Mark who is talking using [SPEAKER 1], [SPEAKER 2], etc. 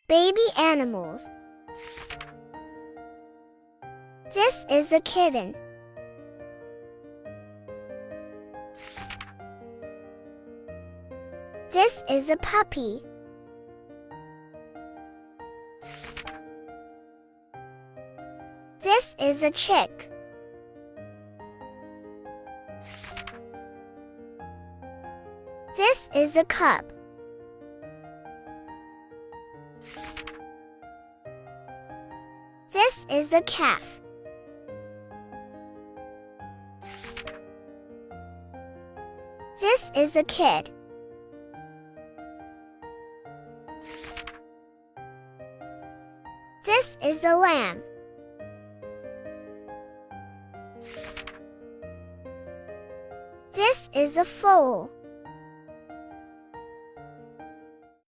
[SPEAKER 1] Baby animals. This is a kitten. This is a puppy. This is a chick. This is a cup. This is a calf. This is a kid. This is a lamb. This is a foal.